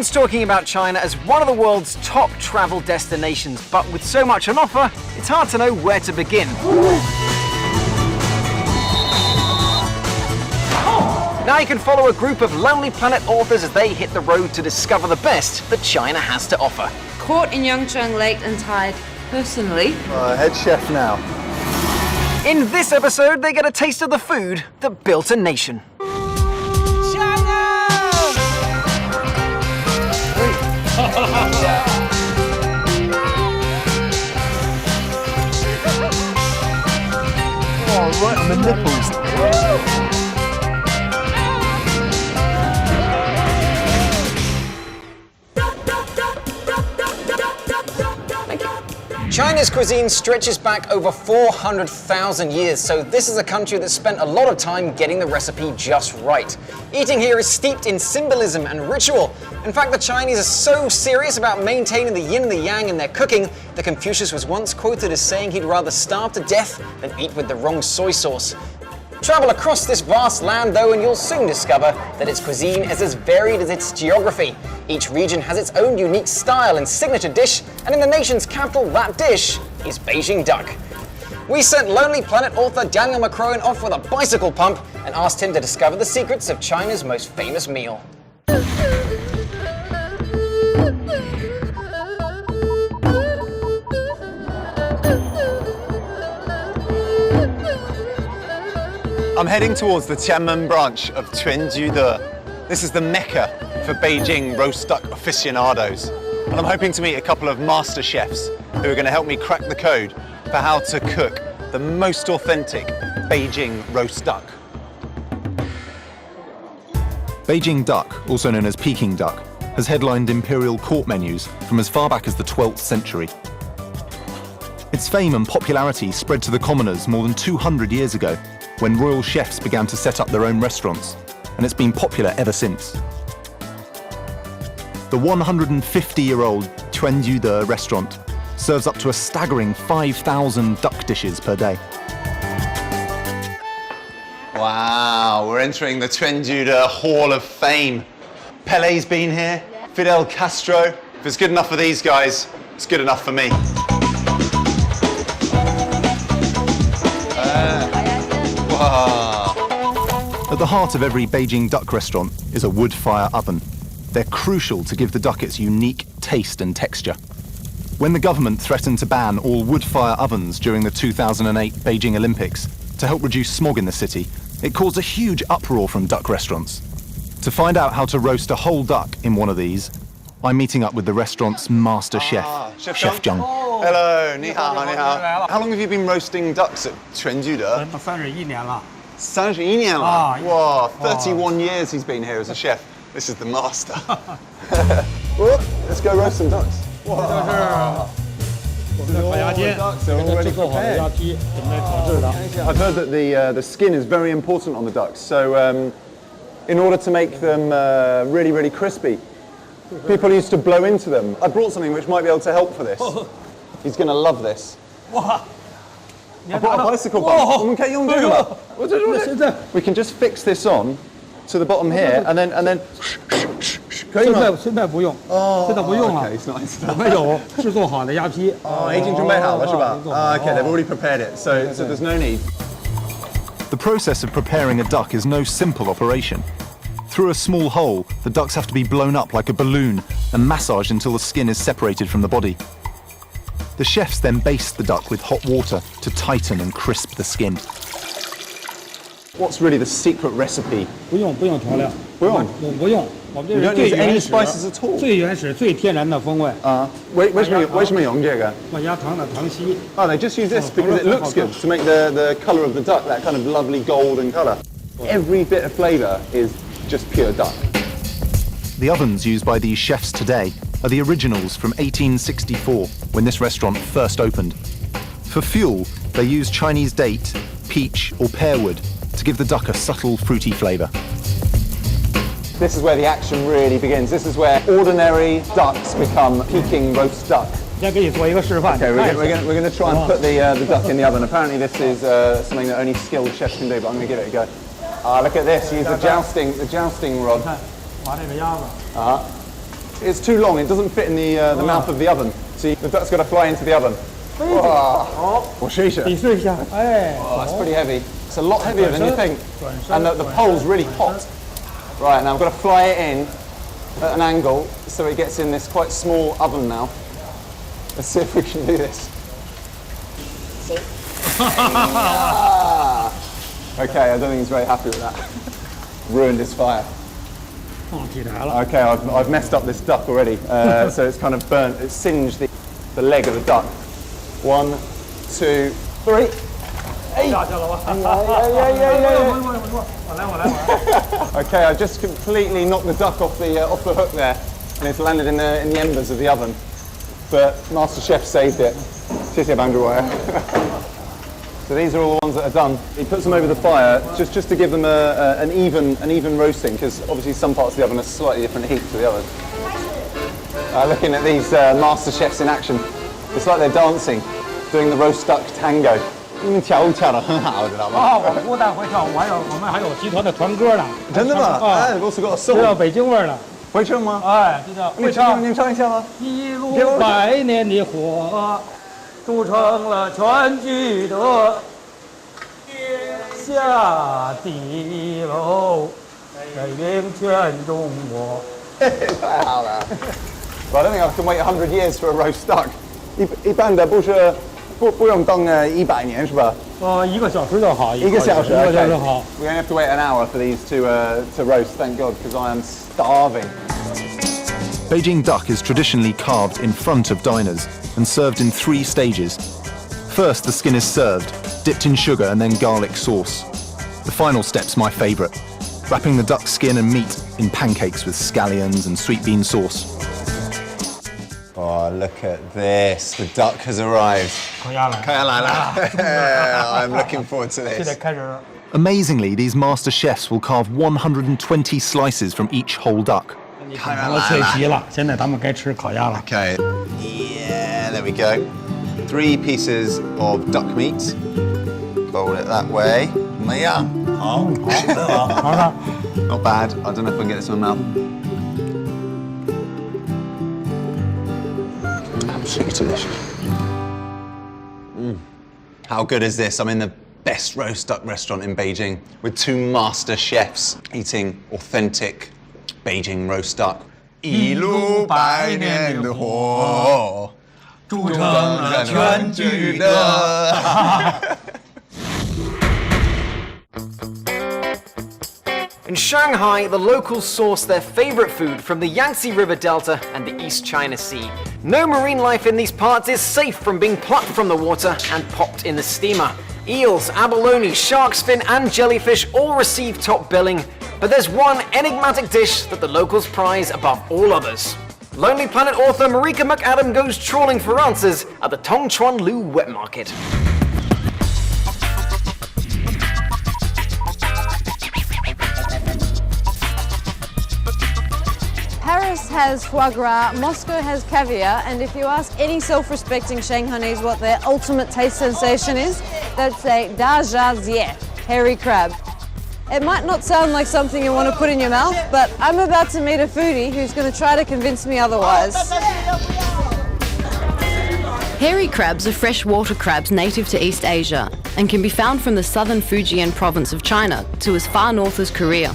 Everyone's talking about China as one of the world's top travel destinations, but with so much on offer, it's hard to know where to begin. Now you can follow a group of Lonely Planet authors as they hit the road to discover the best that China has to offer. Caught in Yangcheng Lake and tied personally. Head chef now. In this episode, they get a taste of the food that built a nation. Oh, right on the nipples. China's cuisine stretches back over 400,000 years, so this is a country that spent a lot of time getting the recipe just right. Eating here is steeped in symbolism and ritual. In fact, the Chinese are so serious about maintaining the yin and the yang in their cooking that Confucius was once quoted as saying he'd rather starve to death than eat with the wrong soy sauce. Travel across this vast land though and you'll soon discover that its cuisine is as varied as its geography. Each region has its own unique style and signature dish, and in the nation's capital, that dish is Beijing duck. We sent Lonely Planet author Daniel McCrohan off with a bicycle pump and asked him to discover the secrets of China's most famous meal. I'm heading towards the Tianmen branch of Quanjude. This is the mecca for Beijing roast duck aficionados. And I'm hoping to meet a couple of master chefs who are going to help me crack the code for how to cook the most authentic Beijing roast duck. Beijing duck, also known as Peking duck, has headlined imperial court menus from as far back as the 12th century. Its fame and popularity spread to the commoners more than 200 years ago, when royal chefs began to set up their own restaurants, and it's been popular ever since. The 150-year-old Quanjude restaurant serves up to a staggering 5,000 duck dishes per day. Wow, we're entering the Quanjude Hall of Fame. Pele's been here, Fidel Castro. If it's good enough for these guys, it's good enough for me. At the heart of every Beijing duck restaurant is a wood fire oven. They're crucial to give the duck its unique taste and texture. When the government threatened to ban all wood fire ovens during the 2008 Beijing Olympics to help reduce smog in the city, it caused a huge uproar from duck restaurants. To find out how to roast a whole duck in one of these, I'm meeting up with the restaurant's master chef, Chef Zhang. Hello, ni hao, ni hao. How long have you been roasting ducks at Quanjude? 31年了。 31年了. Wow, 31 years he's been here as a chef. This is the master. Well, let's go roast some ducks. Wow. I've heard that the skin is very important on the ducks, so in order to make them really, really crispy, people used to blow into them. I brought something which might be able to help for this. He's going to love this. I brought a bicycle bump. We can just fix this on to the bottom here, and then. 现在不用，现在不用了。我们有制作好的鸭皮。已经准备好了是吧? Okay, they've already prepared it, so there's no need. The process of preparing a duck is no simple operation. Through a small hole, the ducks have to be blown up like a balloon and massaged until the skin is separated from the body. The chefs then baste the duck with hot water to tighten and crisp the skin. What's really the secret recipe? 不用调料。不用。不用，我们这是最原始、最原始、最天然的风味。为什么用这个？我加糖的糖稀。Oh, they just use this because it looks good to make the colour of the duck that kind of lovely golden colour. Every bit of flavour is just pure duck. The ovens used by these chefs today are the originals from 1864, when this restaurant first opened. For fuel, they use Chinese date, peach or pear wood to give the duck a subtle fruity flavour. This is where the action really begins. This is where ordinary ducks become Peking roast duck. Okay, we're going to try and put the duck in the oven. Apparently this is something that only skilled chefs can do, but I'm going to give it a go. Look at this, use the jousting rod. it's too long. It doesn't fit in the mouth of the oven. See, the duck's got to fly into the oven. Oh, that's pretty heavy. It's a lot heavier than you think. And the pole's really hot. Right, now I've got to fly it in at an angle so it gets in this quite small oven now. Let's see if we can do this. Okay, I don't think he's very happy with that. Ruined his fire. Okay, I've messed up this duck already. So it's kind of burnt, it's singed the leg of the duck. 1, 2, 3. Hey. Okay, I just completely knocked the duck off the hook there, and it's landed in the embers of the oven. But Master Chef saved it. So these are all the ones that are done. He puts them over the fire just to give them an even roasting, because obviously some parts of the oven are slightly different heat to the others. Looking at these Master Chefs in action, it's like they're dancing, doing the roast duck tango. 跳舞跳得很好，知道吗？我不但会跳舞，我们还有集团的团歌呢。真的吗？哎，also got a song。这叫北京味儿的。会唱吗？哎，这叫会唱。你唱一下吗？一路百年的火，铸成了全聚德天下第一楼，北领全中国。太好了。Well, I don't think I can wait 100 years for a roast duck. 一般的不用等100年是吧？1个小时就好。1个小时 ，1个小时好。 We're going to have to wait an hour for these to roast. Thank God, because I am starving. Beijing duck is traditionally carved in front of diners and served in 3 stages. First, the skin is served, dipped in sugar and then garlic sauce. The final step's my favourite, wrapping the duck skin and meat in pancakes with scallions and sweet bean sauce. Oh, look at this. The duck has arrived. 烤鸭来了。I'm looking forward to this. 现在开始。 Amazingly, these master chefs will carve 120 slices from each whole duck. 看到脆皮了，现在咱们该吃烤鸭了。 Okay. Yeah, there we go. 3 pieces of duck meat. Fold it that way. Yeah.好，Not bad. I don't know if I can get this in my mouth. Absolutely delicious. How good is this? I'm in the best roast duck restaurant in Beijing with 2 master chefs eating authentic Beijing roast duck. 一路百年的火，铸成了全聚德。In Shanghai, the locals source their favorite food from the Yangtze River Delta and the East China Sea. No marine life in these parts is safe from being plucked from the water and popped in the steamer. Eels, abalone, shark's fin and jellyfish all receive top billing, but there's one enigmatic dish that the locals prize above all others. Lonely Planet author Marika McAdam goes trawling for answers at the Tongchuanlu wet market. Paris has foie gras, Moscow has caviar, and if you ask any self-respecting Shanghainese what their ultimate taste sensation is, they'd say da zha zie, hairy crab. It might not sound like something you want to put in your mouth, but I'm about to meet a foodie who's going to try to convince me otherwise. Hairy crabs are freshwater crabs native to East Asia and can be found from the southern Fujian province of China to as far north as Korea.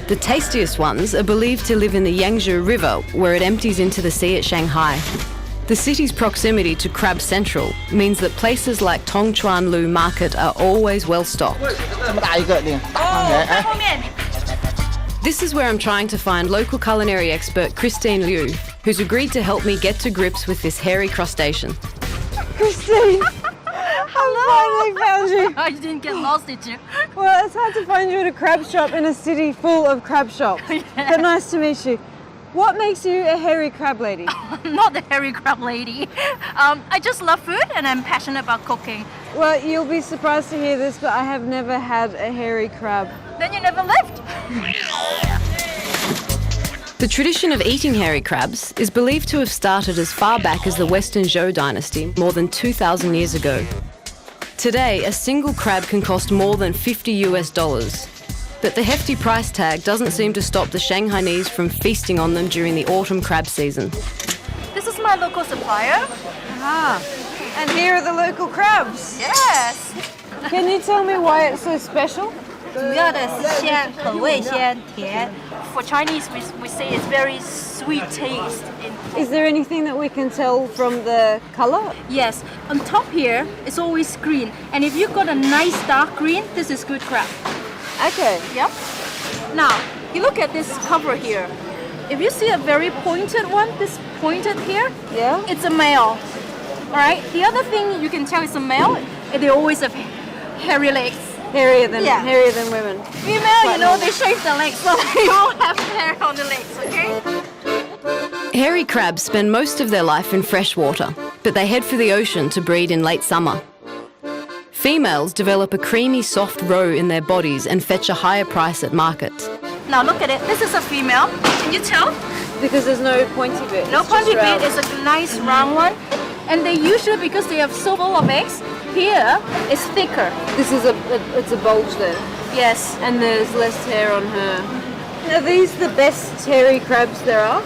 The tastiest ones are believed to live in the Yangtze River, where it empties into the sea at Shanghai. The city's proximity to Crab Central means that places like Tongchuanlu Market are always well stocked. This is where I'm trying to find local culinary expert Christine Liu, who's agreed to help me get to grips with this hairy crustacean. Christine! I finally found you. Oh, you didn't get lost, did you? Well, it's hard to find you at a crab shop in a city full of crab shops. Yeah. But nice to meet you. What makes you a hairy crab lady? I'm not the hairy crab lady. I just love food and I'm passionate about cooking. Well, you'll be surprised to hear this, but I have never had a hairy crab. Then you never lived. The tradition of eating hairy crabs is believed to have started as far back as the Western Zhou dynasty more than 2,000 years ago. Today, a single crab can cost more than $50 US. But the hefty price tag doesn't seem to stop the Shanghainese from feasting on them during the autumn crab season. This is my local supplier. Ah, and here are the local crabs. Yes. Can you tell me why it's so special? 主要的是鲜，口味鲜甜。For Chinese, we say it's very sweet taste. Is there anything that we can tell from the color? Yes, on top here it's always green, and if you got a nice dark green, this is good crab. Okay. Yep. Now you look at this cover here. If you see a very pointed one, this pointed here, Yeah. it's a male. All right. The other thing you can tell it's a male. They always have hairy legs. Hairier than women. Female, you know, they shave their legs, so they don't have hair on the legs. Okay. Hairy crabs spend most of their life in fresh water, but they head for the ocean to breed in late summer. Females develop a creamy, soft roe in their bodies and fetch a higher price at markets. Now look at it. This is a female. Can you tell? Because there's no pointy bit. No it's pointy just round. bit. It's a nice round one, and they usually, because they have so full of eggs, here it's thicker. This is it's a bulge there. Yes. And there's less hair on her. Are these the best hairy crabs there are?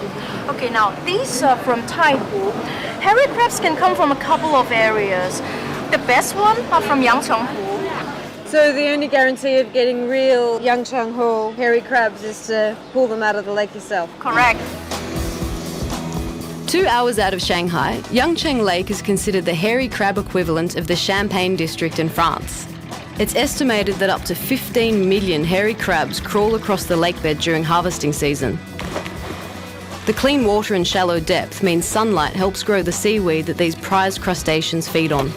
Okay, now these are from Taihu. Hairy crabs can come from a couple of areas. The best one are from Yangchenghu. So the only guarantee of getting real Yangchenghu hairy crabs is to pull them out of the lake yourself. Correct. 2 hours out of Shanghai, Yangcheng Lake is considered the hairy crab equivalent of the Champagne district in France. It's estimated that up to 15 million hairy crabs crawl across the lakebed during harvesting season. The clean water and shallow depth means sunlight helps grow the seaweed that these prized crustaceans feed on.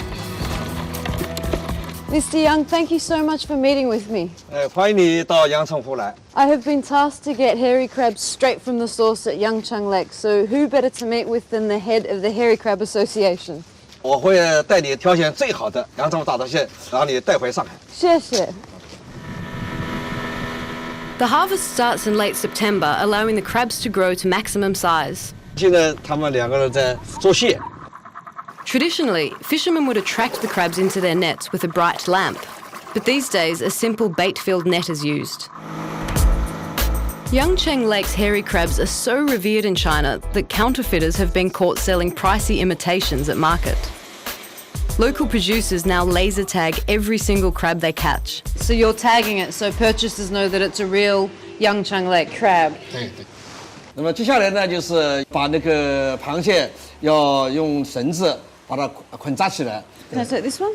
Mr. Young, thank you so much for meeting with me. 欢迎你到阳澄湖来。 I have been tasked to get hairy crabs straight from the source at Yangcheng Lake, so who better to meet with than the head of the Hairy Crab Association? 我会带你挑选最好的阳澄湖大闸蟹，让你带回上海。谢谢. The harvest starts in late September, allowing the crabs to grow to maximum size. 现在他们两个人在做蟹。 Traditionally, fishermen would attract the crabs into their nets with a bright lamp, but these days a simple bait-filled net is used. Yangcheng Lake's hairy crabs are so revered in China that counterfeiters have been caught selling pricey imitations at market. Local producers now laser tag every single crab they catch. So you're tagging it so purchasers know that it's a real Yangcheng Lake crab. 对。那么接下来呢，就是把那个螃蟹要用绳子把它捆扎起来。 Can I take this one?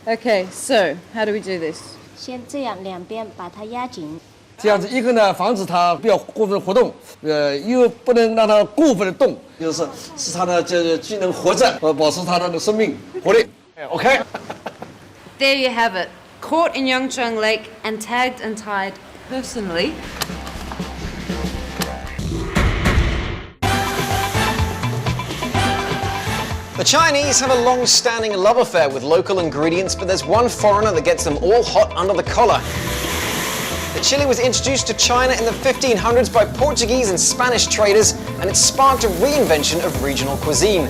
Okay, so how do we do this? 先这样两边把它压紧。 这样子一个呢，防止它不要过分活动，又不能让它过分的动，就是使它呢，既能活着，保持它的生命活力。OK。 There you have it. Caught in Yangcheng Lake and tagged and tied personally. The Chinese have a long-standing love affair with local ingredients, but there's one foreigner that gets them all hot under the collar. The chili was introduced to China in the 1500s by Portuguese and Spanish traders, and it sparked a reinvention of regional cuisine.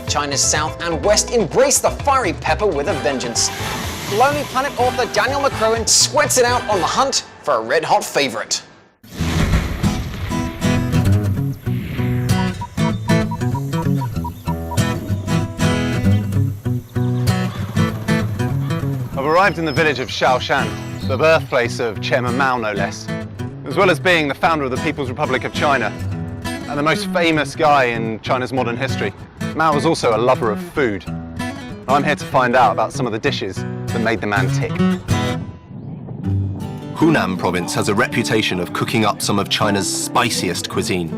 China's south and west embrace the fiery pepper with a vengeance. Lonely Planet author Daniel McCrohan sweats it out on the hunt for a red-hot favorite. I've arrived in the village of Shaoshan, the birthplace of Chairman Mao, no less, as well as being the founder of the People's Republic of China and the most famous guy in China's modern history. Mao was also a lover of food. I'm here to find out about some of the dishes that made the man tick. Hunan province has a reputation of cooking up some of China's spiciest cuisine,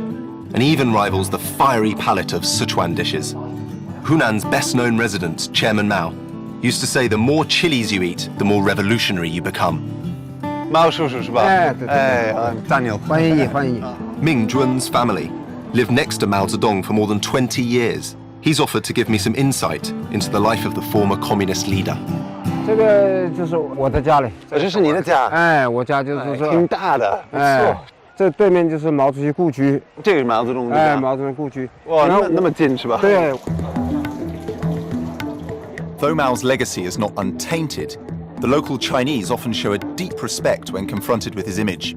and even rivals the fiery palate of Sichuan dishes. Hunan's best-known resident, Chairman Mao, used to say the more chilies you eat, the more revolutionary you become. Mao 叔叔是吧？Hey, I'm Daniel. 欢迎你，欢迎你。 Ming Jun's family lived next to Mao Zedong for more than 20 years. He's offered to give me some insight into the life of the former communist leader. 这个就是我的家里。这是你的家？哎，我家就是说。挺大的，不错。哎，这对面就是毛主席故居。这个是毛泽东的家。哎，毛泽东故居。哇，那么近是吧？对。 Though Mao's legacy is not untainted, The local Chinese often show a deep respect when confronted with his image.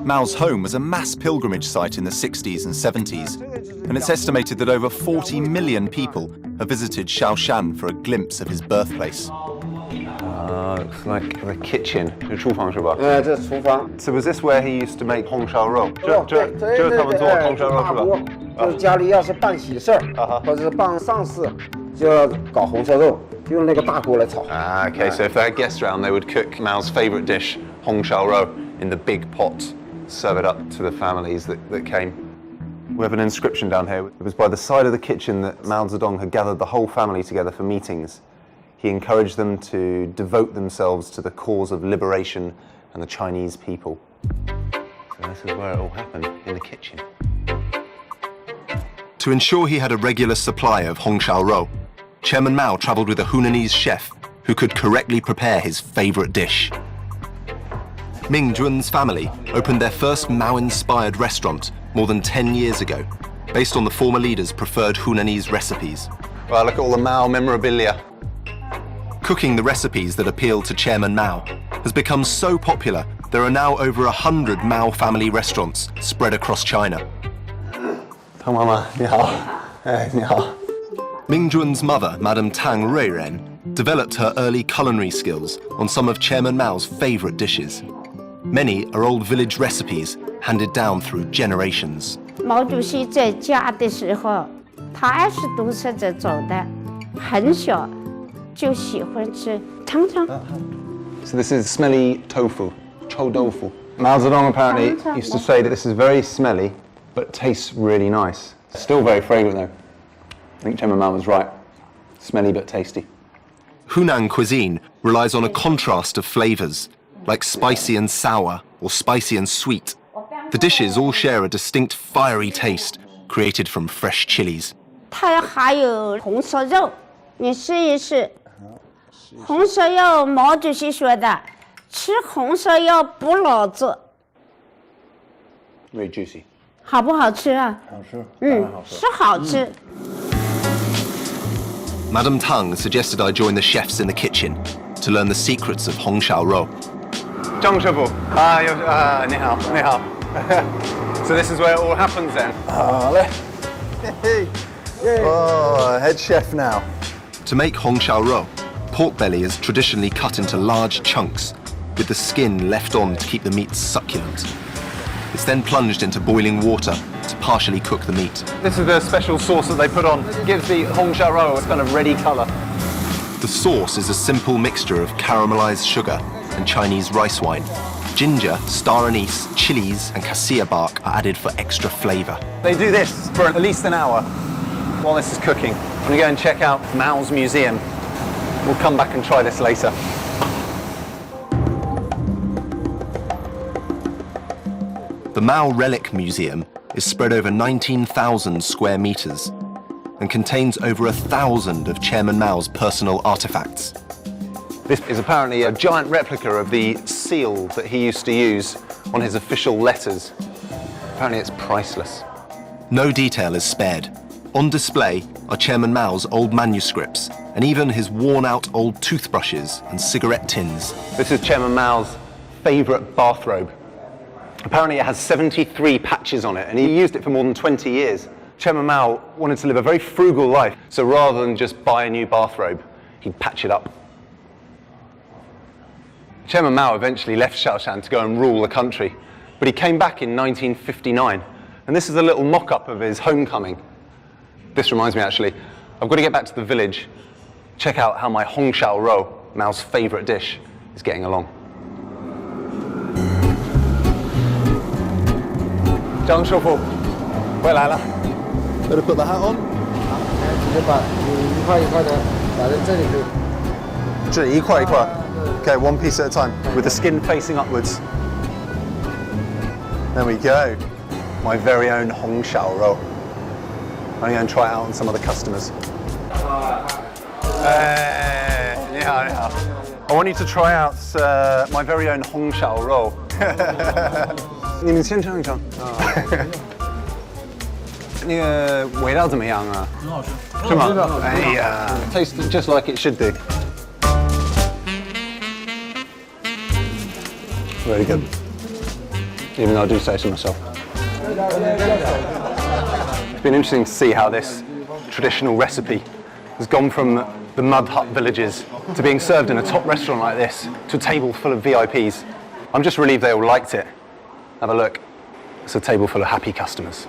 Mao's home was a mass pilgrimage site in the 60s and 70s, and it's estimated that over 40 million people have visited Shaoshan for a glimpse of his birthplace. Looks like the kitchen. 这是厨房是吧？这是厨房。 So was this where he used to make 红烧肉？对，这他们做红烧肉是吧？就是家里要是办喜事儿，或者是办丧事，就要搞红烧肉，就用那个大锅来炒。Okay, so if they had guests around, they would cook Mao's favourite dish, Hong Shao Rou, in the big pot, serve it up to the families that came. We have an inscription down here. It was by the side of the kitchen that Mao Zedong had gathered the whole family together for meetings. He encouraged them to devote themselves to the cause of liberation and the Chinese people. So this is where it all happened, in the kitchen. To ensure he had a regular supply of Hong Shao Rou, Chairman Mao travelled with a Hunanese chef who could correctly prepare his favourite dish. Ming Jun's family opened their first Mao-inspired restaurant more than 10 years ago, based on the former leader's preferred Hunanese recipes. Wow, look at all the Mao memorabilia. Cooking the recipes that appeal to Chairman Mao has become so popular there are now over 100 Mao family restaurants spread across China. Mama, 你好. Hey, 你好. Ming Jun's mother, Madame Tang Ruiren, developed her early culinary skills on some of Chairman Mao's favourite dishes. Many are old village recipes handed down through generations. 毛主席在家的时候，他爱是读书这种的，很小就喜欢吃尝尝。 So this is smelly tofu, chou tofu. Mao Zedong apparently used to say that this is very smelly, but tastes really nice. Still very fragrant though. I think Chairman Mao was right. Smelly but tasty. Hunan cuisine relies on a contrast of flavours, like spicy and sour or spicy and sweet. The dishes all share a distinct fiery taste created from fresh chilies. 它还有红烧肉，你试一试。红烧肉，毛主席说的，吃红烧肉补脑子， Very juicy. 好不好吃啊？好吃，是好吃。 Madame Tang suggested I join the chefs in the kitchen to learn the secrets of Hong Shao Rou. 张师傅，你好，你好. So this is where it all happens then. Oh, head chef now. To make Hong Shao Rou, pork belly is traditionally cut into large chunks, with the skin left on to keep the meat succulent. It's then plunged into boiling water to partially cook the meat. This is the special sauce that they put on. It gives the Hong Shao Rou a kind of reddy colour. The sauce is a simple mixture of caramelized sugar and Chinese rice wine. Ginger, star anise, chilies and cassia bark are added for extra flavour. They do this for at least an hour while this is cooking. I'm going to go and check out Mao's museum. We'll come back and try this later. The Mao Relic Museum is spread over 19,000 square metres and contains over 1,000 of Chairman Mao's personal artefacts. This is apparently a giant replica of the seal that he used to use on his official letters. Apparently it's priceless. No detail is spared. On display are Chairman Mao's old manuscripts and even his worn-out old toothbrushes and cigarette tins. This is Chairman Mao's favourite bathrobe. Apparently it has 73 patches on it and he used it for more than 20 years. Chairman Mao wanted to live a very frugal life, so rather than just buy a new bathrobe, he'd patch it up. Chairman Mao eventually left Shaoshan to go and rule the country, but he came back in 1959, and this is a little mock-up of his homecoming. This reminds me actually, I've got to get back to the village, check out how my Hong Shao Rou, Mao's favourite dish, is getting along. Zhang Shufu, 回来了. Better put the hat on. 直接把一块一块的摆在这里就。这一块一块. Okay, one piece at a time, with the skin facing upwards. There we go. My very own Hong Shao Rou. I'm going to try it out on some of the customers. Hey, 你好, 你好. I want you to try out my very own Hong Shao Rou. 你们先尝一尝。那个味道怎么样啊？很好吃。是吗？哎呀 ，tastes just like it should do. Really good. Even though I do say so myself. It's been interesting to see how this traditional recipe has gone from the mud hut villages to being served in a top restaurant like this, to a table full of VIPs. I'm just relieved they all liked it. Have a look. It's a table full of happy customers.